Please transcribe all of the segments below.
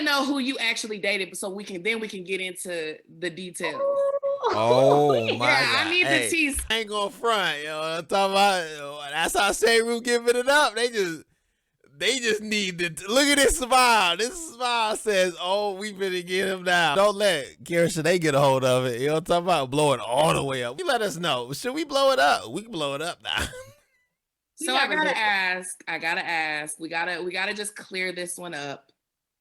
know who you actually dated, so we can get into the details. Oh my God! I need the tease. I ain't gonna front, yo. I'm talking about. That's how Shaderoom giving it up. They just need to look at this smile. This smile says, "Oh, we better get him down." Don't let Garrison they get a hold of it. You know what I'm talking about? Blow it all the way up. You let us know. Should we blow it up? We can blow it up now. So I gotta ask. We gotta just clear this one up.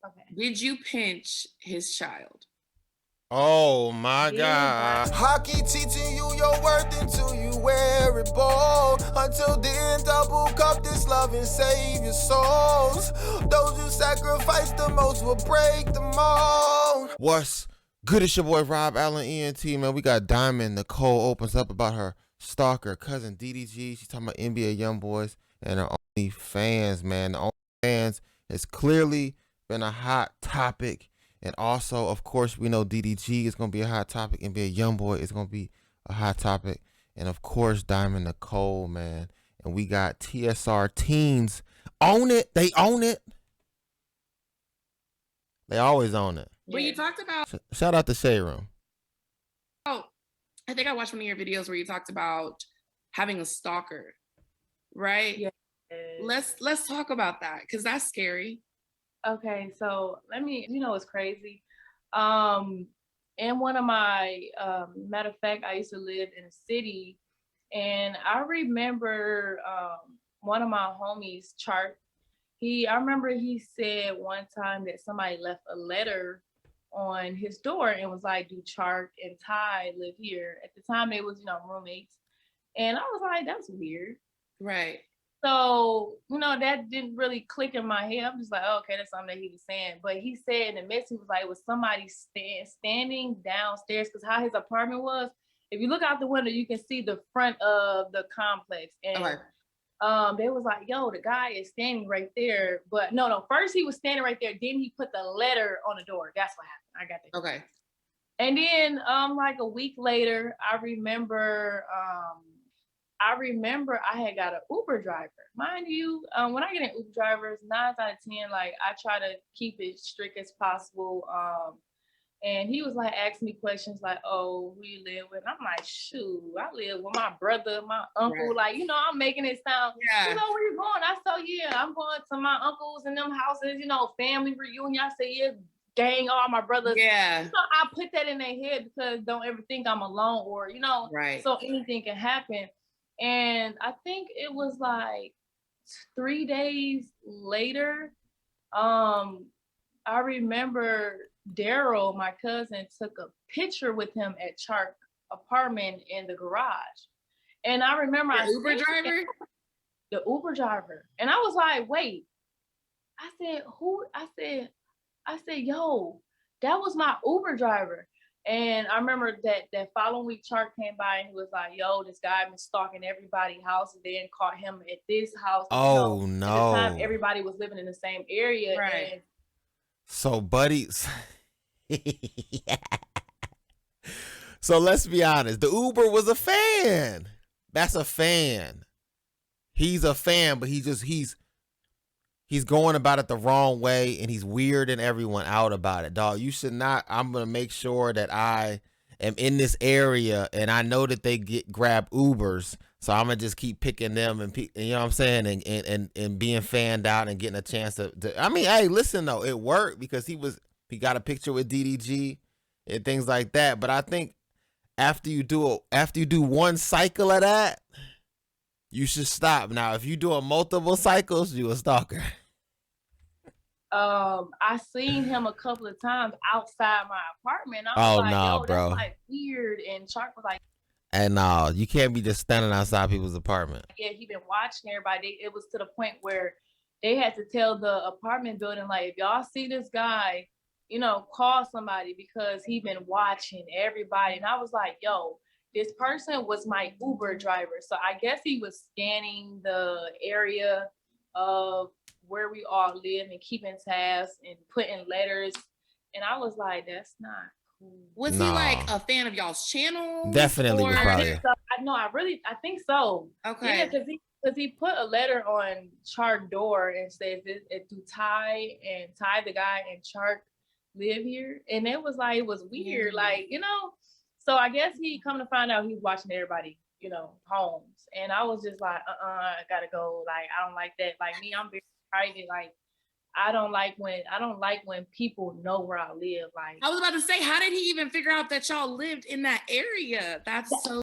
Okay. Did you pinch his child? Oh my God. Hockey teaching you your worth until you wear it bold. Until then, double cup this love and save your souls. Those who sacrifice the most will break the mold. What's good? It's your boy Rob Allen ENT, man. We got Diamond. Nicole opens up about her stalker cousin DDG. She's talking about NBA YoungBoys and her OnlyFans, man. The OnlyFans has clearly been a hot topic. And also, of course, we know DDG is going to be a hot topic. NBA YoungBoy is going to be a hot topic. And, of course, Diamond Nicole, man. And we got TSR teens. Own it. They own it. They always own it. Well, you talked about... Shout out to Shaderoom. Oh, I think I watched one of your videos where you talked about having a stalker, right? Yeah. Let's talk about that, because that's scary. Okay, so it's crazy. In one of my, matter of fact, I used to live in a city, and I remember one of my homies, Chark, I remember he said one time that somebody left a letter on his door and was like, do Chark and Ty live here? At the time, they was, roommates. And I was like, that's weird. Right. So, that didn't really click in my head. I'm just like, oh, okay, that's something that he was saying. But he said in the message, he was like, it was somebody standing downstairs, because how his apartment was, if you look out the window, you can see the front of the complex. And they was like, yo, the guy is standing right there. But no, first he was standing right there. Then he put the letter on the door. That's what happened. I got that. Okay. And then like a week later, I remember I had got an Uber driver. Mind you, when I get an Uber drivers, 9 out of 10, like I try to keep it strict as possible. And he was like asking me questions like, oh, who you live with? And I'm like, shoot, I live with my brother, my uncle. Right. Like, I'm making it sound, where you going? I said, yeah, I'm going to my uncles and them houses, family reunion. I say, yeah, gang, all my brothers. Yeah. I put that in their head because don't ever think I'm alone or, right. So anything can happen. And I think it was like 3 days later, I remember Daryl, my cousin, took a picture with him at Chark apartment in the garage. And I remember the Uber driver. And I was like, wait. I said, who? I said, yo, that was my Uber driver. And I remember that following week, Chark came by and he was like, yo, this guy been stalking everybody's house, and then caught him at this house. Oh, no. At the time, everybody was living in the same area. Right. And so, buddies. So, let's be honest. The Uber was a fan. That's a fan. He's a fan, but he's going about it the wrong way, and he's weirding everyone out about it, dog. You should not. I'm going to make sure that I am in this area, and I know that they grab Ubers, so I'm going to just keep picking them, and you know what I'm saying, and being fanned out and getting a chance to I mean, hey, listen, though, it worked because he got a picture with DDG and things like that, but I think after you do one cycle of that, you should stop. Now, if you're doing multiple cycles, you a stalker. I seen him a couple of times outside my apartment. I was like, yo, that's like weird. And Chark was like, and no, you can't be just standing outside people's apartment. Yeah, he been watching everybody. It was to the point where they had to tell the apartment building, like, if y'all see this guy, call somebody because he been watching everybody. And I was like, yo, this person was my Uber driver. So I guess he was scanning the area of where we all live and keeping tabs and putting letters. And I was like, that's not cool. Was he like a fan of y'all's channel? Definitely was probably. I think so. Okay. Yeah, because he put a letter on Chark door and says it to Ty, and Ty the guy, and Chark live here? And it was like, it was weird, like, you know. So I guess he come to find out he was watching everybody, you know, homes. And I was just like, I gotta go. Like, I don't like that. Like me, I'm very private. Like, I don't like when people know where I live. Like, I was about to say, how did he even figure out that y'all lived in that area? That's so.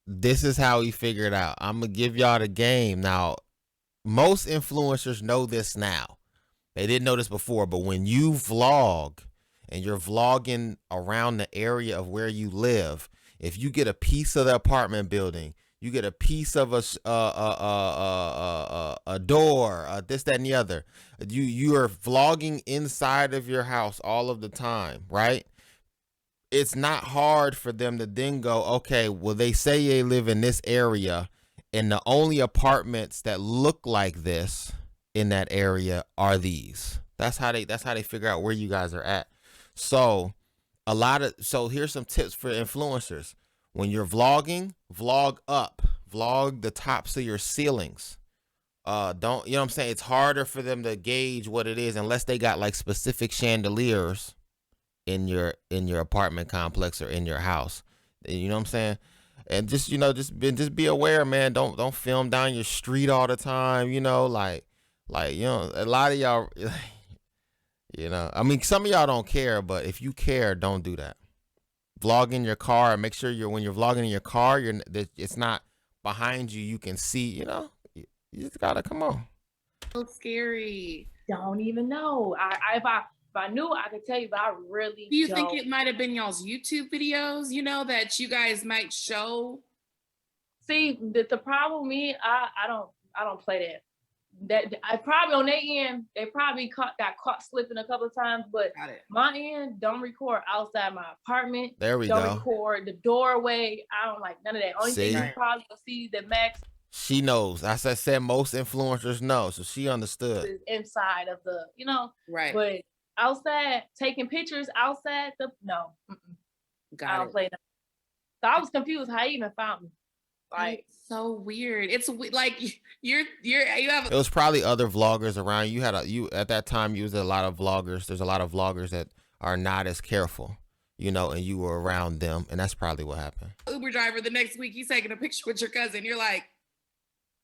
This is how he figured out. I'm gonna give y'all the game now. Most influencers know this now. They didn't know this before, but when you vlog and you're vlogging around the area of where you live, if you get a piece of the apartment building, you get a piece of a door, this, that, and the other. You are vlogging inside of your house all of the time, right? It's not hard for them to then go, okay, well, they say they live in this area, and the only apartments that look like this in that area are these. That's how they figure out where you guys are at. So here's some tips for influencers. When you're vlogging, vlog up, vlog the tops of your ceilings. Don't, you know what I'm saying? It's harder for them to gauge what it is unless they got like specific chandeliers in your apartment complex or in your house. You know what I'm saying? And just, you know, just be aware, man. Don't film down your street all the time, you know, like, you know, a lot of y'all, you know, I mean, some of y'all don't care, but if you care, don't do that. Vlog in your car, and make sure when you're vlogging in your car, it's not behind you. You can see, you know, you just gotta, come on. So scary. Don't even know. If I knew, I could tell you, but I really do you don't. think it might have been y'all's YouTube videos, you know, that you guys might show? See, the problem is, I don't play that. That I probably on their end, they probably got caught slipping a couple of times, but my end, don't record outside my apartment. There we don't go. Record the doorway. I don't like none of that. Only thing you probably will see the Max. She knows. As I said, most influencers know, so she understood. Is inside of the, you know, right. But outside, taking pictures outside the no. I don't play that. So I was confused how he even found me. Like, it's so weird. It's like you have. It was probably other vloggers around. You at that time. You was a lot of vloggers. There's a lot of vloggers that are not as careful, you know, and you were around them, and that's probably what happened. Uber driver the next week, he's taking a picture with your cousin. You're like,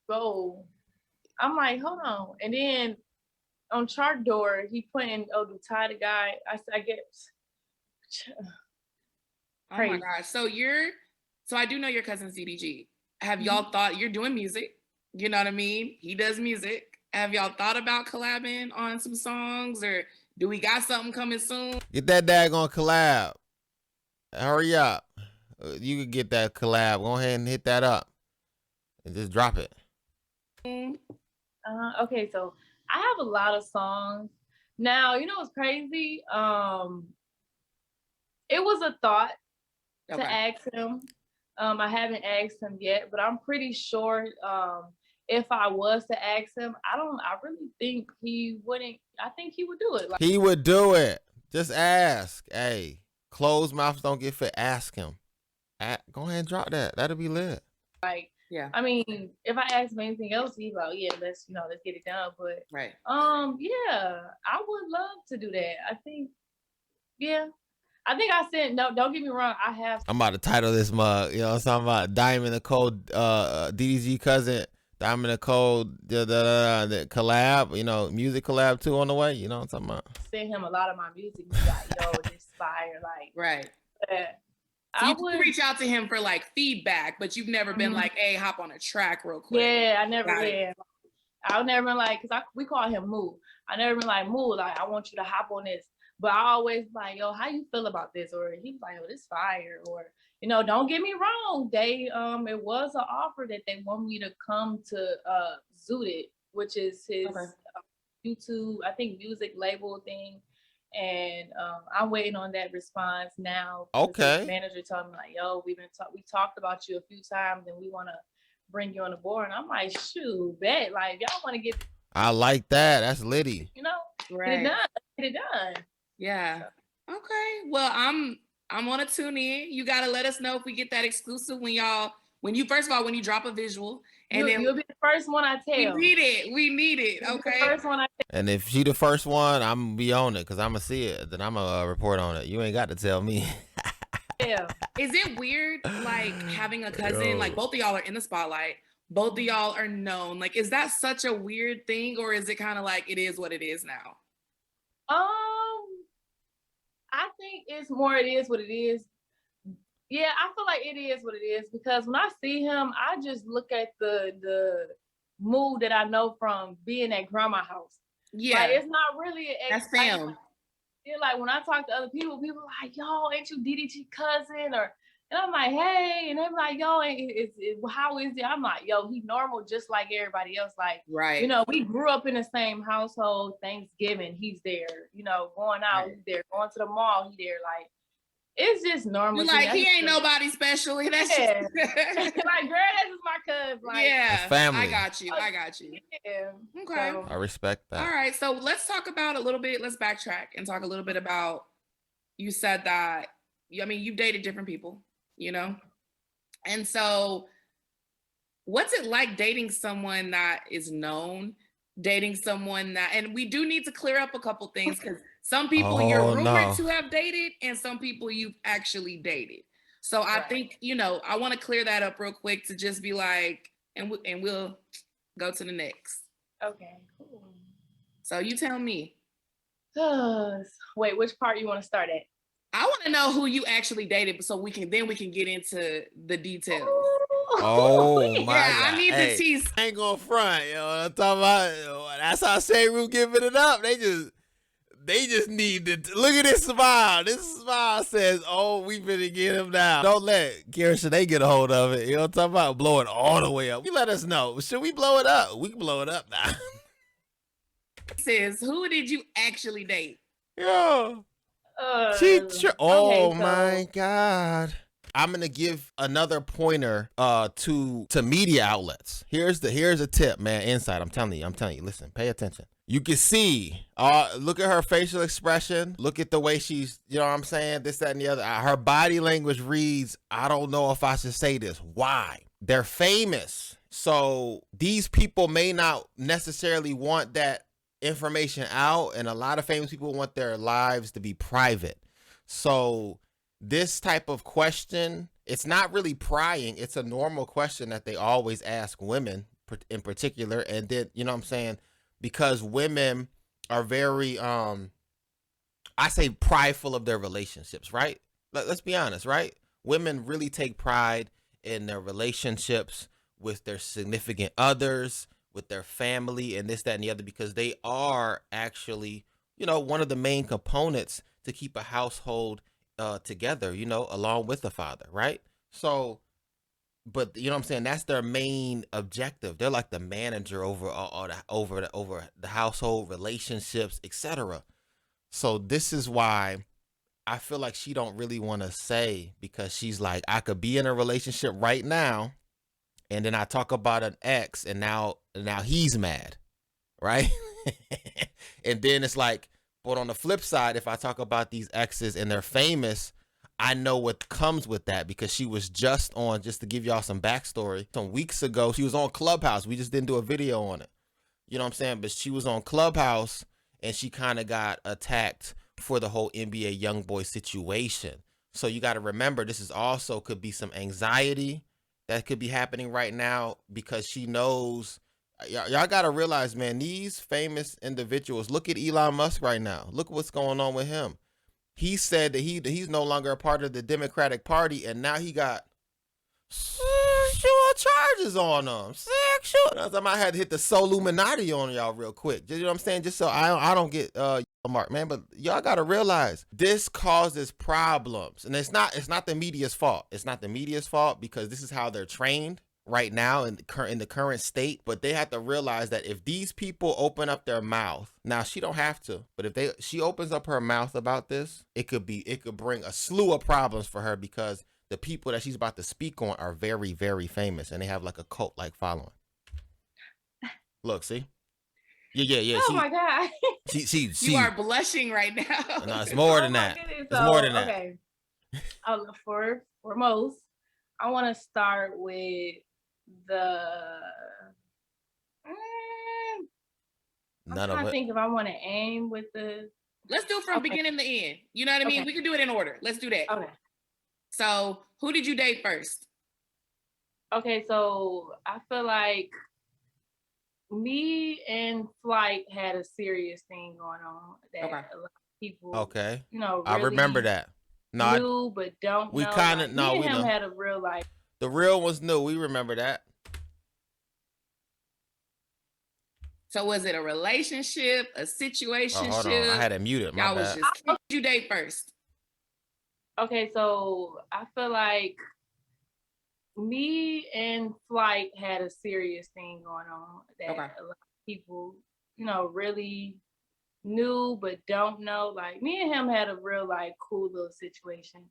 go. I'm like, hold on, and then on chart door, he putting to tie the guy. I guess. Oh my gosh! So I do know your cousin's DDG. Have y'all thought, you're doing music? You know what I mean? He does music. Have y'all thought about collabing on some songs, or do we got something coming soon? Get that daggone collab. Hurry up. You could get that collab. Go ahead and hit that up and just drop it. Okay, so I have a lot of songs. Now, you know what's crazy? It was a thought to ask him. I haven't asked him yet, but I'm pretty sure if I was to ask him, I really think he wouldn't. I think he would do it. Like, he would do it. Just ask. Hey, closed mouths don't get fit. Ask him. Go ahead and drop that. That'll be lit. Like, yeah. I mean, if I ask him anything else, he's like, yeah, let's get it done. But right. Yeah, I would love to do that. I think, yeah. I think I said, no, don't get me wrong. I have. I'm about to title this mug. You know what I'm talking about? Diamond Nicole, DDG cousin, Diamond Nicole, the collab, you know, music collab too on the way. You know what I'm talking about? Send him a lot of my music. He's like, yo, this fire. Like, right. So you would reach out to him for like feedback, but you've never been like, hey, hop on a track real quick. Yeah, I never did. I've never been like, because we call him Moo. I never been like, Moo, like, I want you to hop on this. But I always like, yo, how you feel about this? Or he was like, oh, this fire. Or, you know, don't get me wrong. They it was an offer that they want me to come to Zooted, which is his YouTube, I think, music label thing. And I'm waiting on that response now. Okay. His manager told me like, yo, we talked about you a few times and we want to bring you on the board. And I'm like, shoot, bet. Like, y'all want to get. I like that. That's litty. You know, right. Get it done. Yeah. Okay. Well, I'm on to tune in. You gotta let us know if we get that exclusive when you first of all, when you drop a visual, And then You'll be the first one I tell. we need it. You'll be Okay. the first one I tell. And if she the first one, I'm gonna be on it because I'm gonna see it. Then I'm gonna report on it. You ain't got to tell me. Yeah. Is it weird, like, having a cousin, like, both of y'all are in the spotlight, both of y'all are known? Like, is that such a weird thing, or is it kind of like it is what it is now? I think it's more it is what it is. Yeah, I feel like it is what it is because when I see him, I just look at the mood that I know from being at grandma's house. Yeah. Like, it's not really That's fam. Yeah, like when I talk to other people are like, yo, ain't you DDG cousin? And I'm like, hey, and they're like, yo, how is it? I'm like, yo, he normal just like everybody else. Like, right. You know, we grew up in the same household. Thanksgiving, he's there. You know, going out, he's there. Going to the mall, he's there. Like, it's just normal. You're like, he ain't nobody special. That's just like, girl, that's just my cousin. Like, yeah, family. I got you. Yeah. Okay. So, I respect that. All right, so let's talk about let's backtrack and talk a little bit about, you said that, I mean, you've dated different people, you know? And so what's it like dating someone that is known, dating someone that, and we do need to clear up a couple things because some people you're rumored to have dated and some people you've actually dated. So I think, you know, I want to clear that up real quick to just be like, and we'll go to the next. Okay, cool. So you tell me. Wait, which part you want to start at? I want to know who you actually dated so we can get into the details. Oh my God. I need the tease. I ain't gonna front, I'm talking about. That's how Shaderoom giving it up. They just need to look at this smile. This smile says, "Oh, we better get him now." Don't let Garrison they get a hold of it. You know what I'm talking about? Blow it all the way up. You let us know. Should we blow it up? We can blow it up now. Says, who did you actually date? Yeah. Oh my God. I'm gonna give another pointer to media outlets. Here's a tip, man. Insight. I'm telling you. Listen, pay attention. You can see, look at her facial expression. Look at the way she's, you know what I'm saying? This, that, and the other. Her body language reads, I don't know if I should say this. Why? They're famous. So these people may not necessarily want that information out. And a lot of famous people want their lives to be private. So this type of question, it's not really prying. It's a normal question that they always ask women in particular. And then, you know what I'm saying? Because women are very, I say prideful of their relationships, right? Let's be honest, right? Women really take pride in their relationships with their significant others, with their family, and this, that, and the other, because they are actually, you know, one of the main components to keep a household together, you know, along with the father, right? So, but you know what I'm saying? That's their main objective. They're like the manager over the household, relationships, etc. So this is why I feel like she don't really want to say, because she's like, I could be in a relationship right now, and then I talk about an ex, and now he's mad, right? And then it's like, but on the flip side, if I talk about these exes and they're famous, I know what comes with that, because she was just to give y'all some backstory, some weeks ago, she was on Clubhouse. We just didn't do a video on it. You know what I'm saying? But she was on Clubhouse and she kind of got attacked for the whole NBA YoungBoy situation. So you got to remember, this is also could be some anxiety that could be happening right now, because she knows, y'all got to realize, man, these famous individuals, look at Elon Musk right now. Look what's going on with him. He said that he's no longer a part of the Democratic Party, and now he got sexual charges on him. Sexual. I might have to hit the Soluminati on y'all real quick. You know what I'm saying? Just so I don't get mark, man. But y'all gotta realize this causes problems, and it's not the media's fault. It's not the media's fault, because this is how they're trained right now in the current state. But they have to realize that if these people open up their mouth, now she don't have to, but if she opens up her mouth about this, it could bring a slew of problems for her, because the people that she's about to speak on are very, very famous, and they have like a cult like following. Look, see? Yeah. Oh my God. She you are blushing right now. No, it's more than that. Goodness. It's more than that. Okay. For most, I want to start with the I'm None of trying to it. think if I want to aim with the. Let's do it from Okay. beginning to end. You know what I mean? Okay. We can do it in order. Let's do that. Okay. So, who did you date first? Okay, so I feel like me and Flight had a serious thing going on that Okay. a lot of people, Okay. you know, I remember really that. No, I, knew but don't we know. kind of Like, no, me and we him know. had a real like. The real ones knew. We remember that. So, was it a relationship, a Oh, situationship? hold on. I had it muted. My Y'all was bad. just. Who did you date first? Okay, so I feel like me and Flight had a serious thing going on that Okay. a lot of people, you know, really knew but don't know. Like, me and him had a real like cool little situation.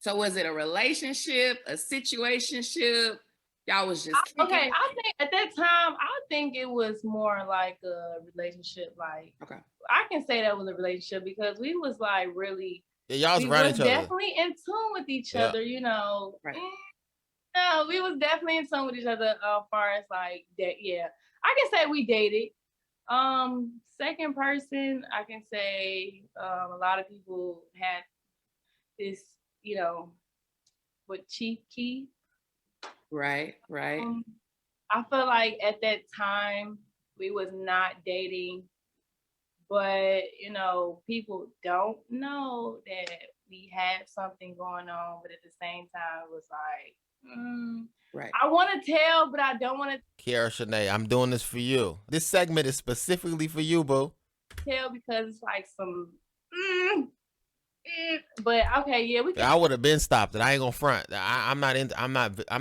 So, was it a relationship, a situationship? Y'all was just Okay, kicking it? I think at that time, I think it was more like a relationship. Like, Okay. I can say that was a relationship because we was like really, Yeah, y'all was we around was each other. definitely in tune with each Yeah. other, you know. Right. No, we was definitely in tune with each other as far as like that. Yeah, I can say we dated. Second person, I can say a lot of people had this, you know, with Chief Keef. Right. I feel like at that time we was not dating, but you know, people don't know that we had something going on, but at the same time it was like, Right. I want to tell, but I don't want to Kiara Shanae, I'm doing this for you. This segment is specifically for you, boo. tell because it's like some. But okay, yeah, we can. I would have been stopped, and I ain't gonna front. I'm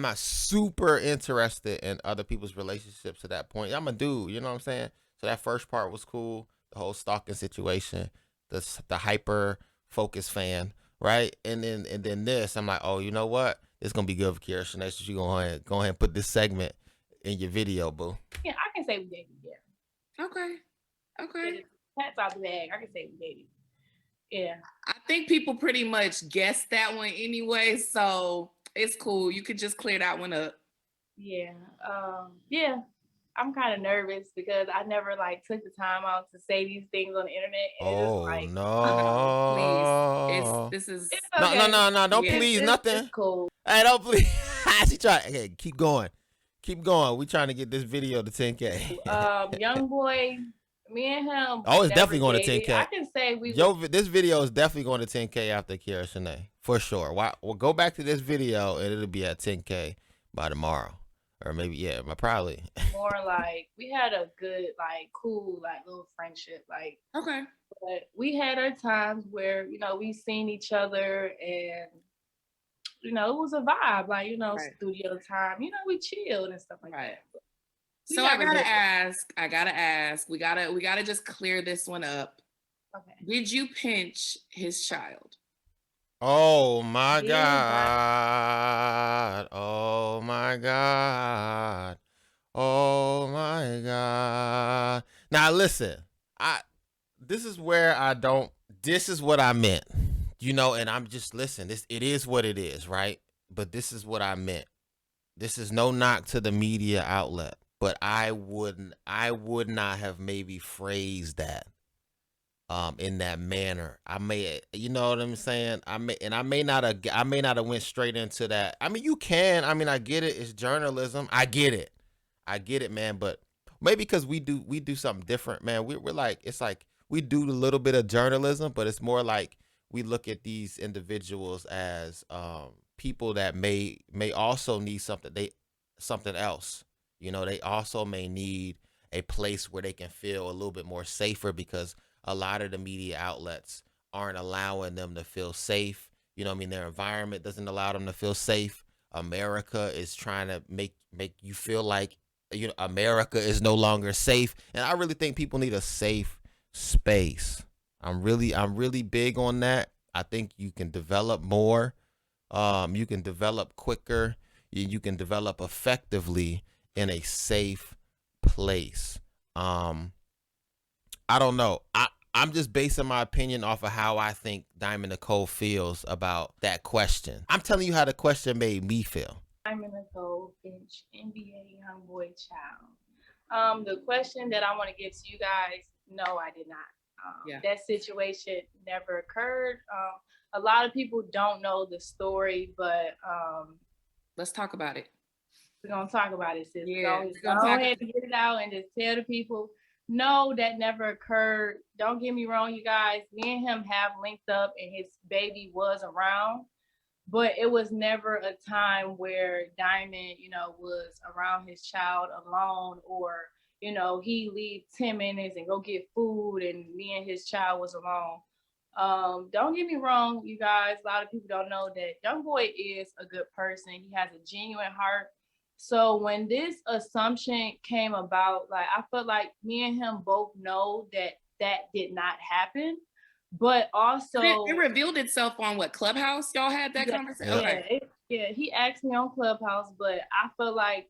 not super interested in other people's relationships to that point. I'm a dude, you know what I'm saying? So that first part was cool. The whole stalking situation, the hyper focus fan, right? And then this, I'm like, oh, you know what? It's gonna be good for Kiara Shanae. So you go ahead and put this segment in your video, boo. Yeah, I can say we dated. Yeah. Okay. Cat's out the bag. I can say we dated. Yeah. I think people pretty much guessed that one anyway, so it's cool. You could just clear that one up. Yeah. Yeah. I'm kind of nervous because I never like took the time out to say these things on the internet. And Oh like, no! Please. This is it's okay. No! Don't Yeah. please It's nothing. cool. Hey, don't please. She try. Okay, keep going. We trying to get this video to 10K. YoungBoy, me and him. Oh, it's never definitely going to dated. 10K. I can say we. This video is definitely going to 10K after Kiara Shanae for sure. We'll go back to this video and it'll be at 10K by tomorrow, or maybe probably. More like we had a good, like, cool, like little friendship, like. okay. But we had our times where, you know, we seen each other and, you know, it was a vibe, like, you know, Right. studio time, you know, we chilled and stuff like Right. that. But So I gotta ask. We gotta just clear this one up. okay. Did you pinch his child? Oh my Yeah, God! Oh my God! Oh my God! Now listen, this is where I don't. This is what I meant, you know, and I'm just listen. It is what it is, right? But this is what I meant. This is no knock to the media outlet, but I would not have maybe phrased that in that manner. I may, you know what I'm saying? I may not have went straight into that. I mean, you can. I mean, I get it. It's journalism. I get it, man. But maybe because we do something different, man. We're like, it's like we do a little bit of journalism, but it's more like we look at these individuals as people that may also need something else. You know, they also may need a place where they can feel a little bit more safer because a lot of the media outlets aren't allowing them to feel safe. You know what I mean? Their environment doesn't allow them to feel safe. America is trying to make you feel like, you know, America is no longer safe. And I really think people need a safe space. I'm really big on that. I think you can develop more. You can develop quicker. You can develop effectively in a safe place. I don't know. I'm just basing my opinion off of how I think Diamond Nicole feels about that question. I'm telling you how the question made me feel. Diamond Nicole NBA YoungBoy child. The question that I want to give to you guys, no, I did not. That situation never occurred. A lot of people don't know the story, but let's talk about it. We're gonna talk about it, sis. Yeah, go ahead and get it out and just tell the people, no, that never occurred. Don't get me wrong, you guys. Me and him have linked up, and his baby was around, but it was never a time where Diamond, was around his child alone, or he leave 10 minutes and go get food, and me and his child was alone. Don't get me wrong, you guys. A lot of people don't know that YoungBoy is a good person. He has a genuine heart. So when this assumption came about, like, I felt like me and him both know that did not happen. But also, it revealed itself on what, Clubhouse? Y'all had that conversation? He asked me on Clubhouse, but I feel like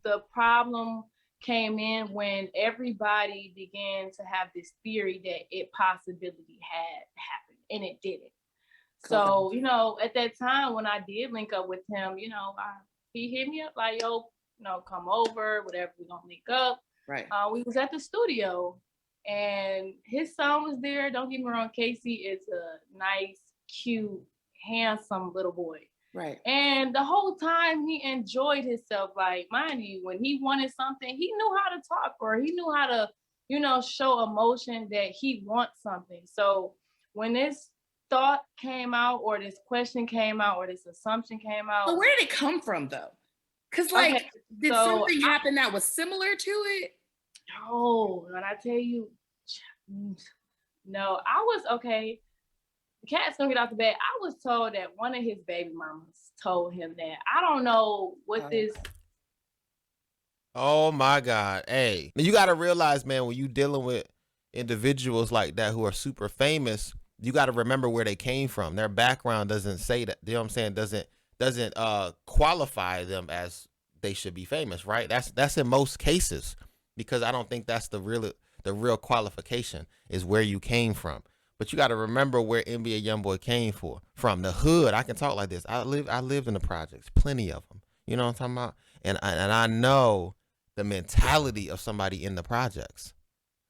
the problem came in when everybody began to have this theory that it possibility had happened, and it didn't. So, at that time when I did link up with him, he hit me up like, yo, come over, whatever, we're gonna link up. Right. We was at the studio, and his son was there. Don't get me wrong, Casey is a nice, cute, handsome little boy. Right. And the whole time he enjoyed himself. Like, mind you, when he wanted something, he knew how to talk, or he knew how to, show emotion that he wants something. So when this thought came out, or this question came out, or this assumption came out. But where did it come from, though? Because, did something happen that was similar to it? No, when I tell you, no, I was okay. Cat's gonna get out the bed. I was told that one of his baby mamas told him that. I don't know what this. Oh my God. Hey, you got to realize, man, when you dealing with individuals like that who are super famous, you got to remember where they came from. Their background doesn't say that, you know what I'm saying? Doesn't qualify them as they should be famous, right? That's in most cases, because I don't think that's the real qualification is where you came from. But you got to remember where NBA YoungBoy came from. The hood. I can talk like this. I lived in the projects, plenty of them. You know what I'm talking about? And I know the mentality of somebody in the projects,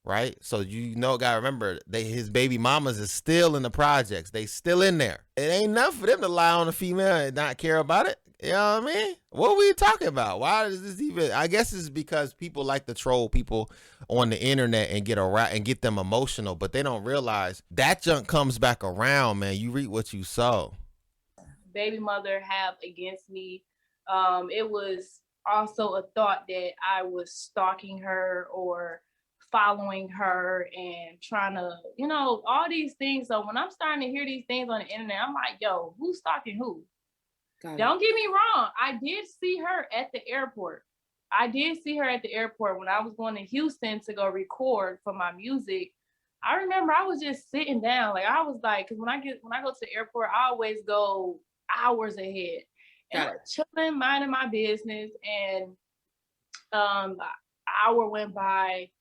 right? So gotta remember, his baby mamas is still in the projects. They still in there. It ain't enough for them to lie on a female and not care about it. You know what I mean? What are we talking about? Why does this even? I guess it's because people like to troll people on the internet and get them emotional, but they don't realize that junk comes back around, man. You reap what you sow. Baby mother have against me. It was also a thought that I was stalking her or following her and trying to, all these things. So when I'm starting to hear these things on the internet, I'm like, yo, who's stalking who? Don't get me wrong. I did see her at the airport. When I was going to Houston to go record for my music. I remember I was just sitting down. Like, I was like, because when I go to the airport, I always go hours ahead. And I'm chilling, minding my business. And an hour went by.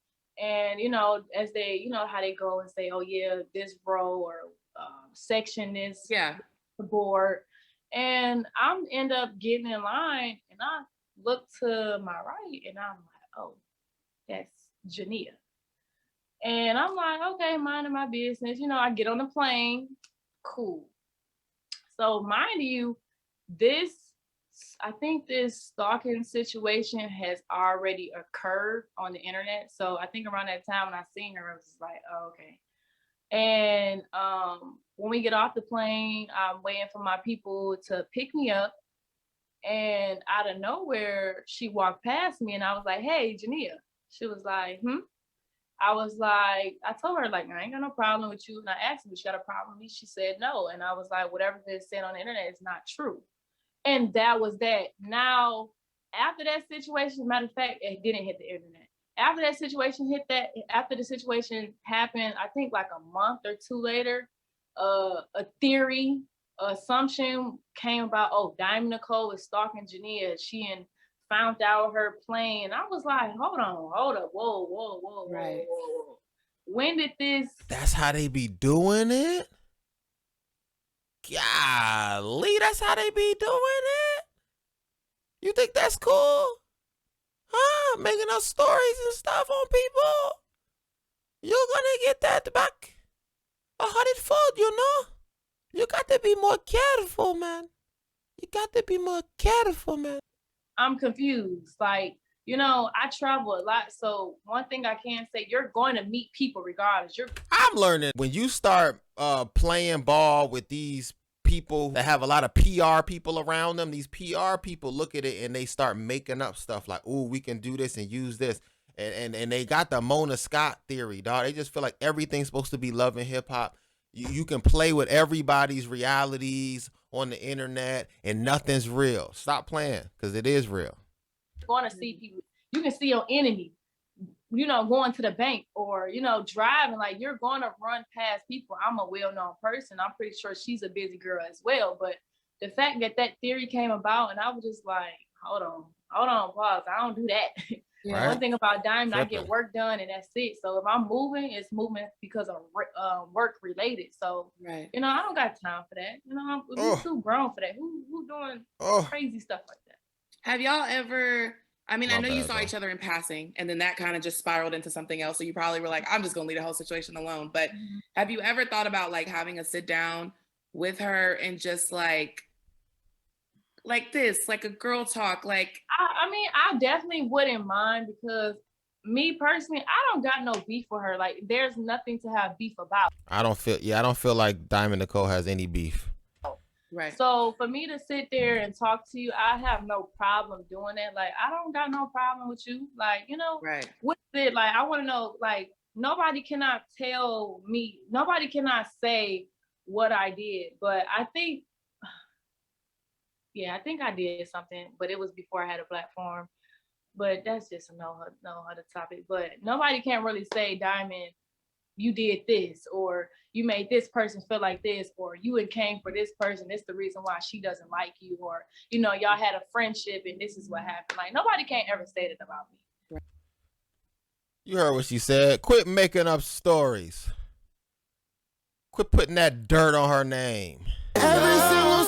And, as they, how they go and say, oh, yeah, this row or section is the board. And I'm end up getting in line, and I look to my right, and I'm like, oh, that's Jania. And I'm like, okay, minding my business. I get on the plane. Cool. So mind you, I think this stalking situation has already occurred on the internet. So I think around that time when I seen her, I was like, oh, okay. And when we get off the plane, I'm waiting for my people to pick me up. And out of nowhere, she walked past me, and I was like, hey, Jania. She was like, I was like, I told her, like, I ain't got no problem with you. And I asked her, she got a problem with me? She said no. And I was like, whatever they said on the internet is not true. And that was that. Now, after that situation, matter of fact, it didn't hit the internet. After the situation happened, I think like a month or two later, a theory, assumption came about, oh, Diamond Nicole is stalking Jania. She found out her plane. And I was like, hold up, whoa. Right. Whoa. When did this? That's how they be doing it? Golly, that's how they be doing it? You think that's cool? Huh? Making up stories and stuff on people. You're gonna get that back 100-fold, you know? You got to be more careful, man. You got to be more careful, man. I'm confused. Like, you know, I travel a lot. So one thing I can say, you're going to meet people regardless. I'm learning when you start playing ball with these people that have a lot of PR people around them, these PR people look at it and they start making up stuff like, ooh, we can do this and use this. And they got the Mona Scott theory, dog. They just feel like everything's supposed to be love and hip hop. You can play with everybody's realities on the internet and nothing's real. Stop playing, because it is real. You're going to see people. You can see your enemy, you know, going to the bank or, you know, driving. Like, you're going to run past people. I'm a well-known person. I'm pretty sure she's a busy girl as well. But the fact that that theory came about, and I was just like, hold on, pause. I don't do that. Right. One thing about Diamond, I get work done and that's it. So if I'm moving, it's moving because of work related. So, you know, I don't got time for that. You know, I'm too grown for that. Who doing crazy stuff like that? Have y'all ever, I mean, I know you saw each other in passing and then that kind of just spiraled into something else. So you probably were like, I'm just going to leave the whole situation alone. But have you ever thought about like having a sit down with her and just like this, like a girl talk? Like, I mean, I definitely wouldn't mind, because me personally, I don't got no beef with her. Like, there's nothing to have beef about. I don't feel like Diamond Nicole has any beef. Right. So for me to sit there and talk to you, I have no problem doing that. Like, I don't got no problem with you. Like, you know, what's it? Like, I want to know, like, nobody cannot say what I did. But I think, I think I did something, but it was before I had a platform. But that's just a no other topic. But nobody can really say, Diamond, you did this, or you made this person feel like this, or you came for this person. It's the reason why she doesn't like you, or, you know, y'all had a friendship and this is what happened. Like, nobody can't ever say that about me. You heard what she said. Quit making up stories. Quit putting that dirt on her name. Every single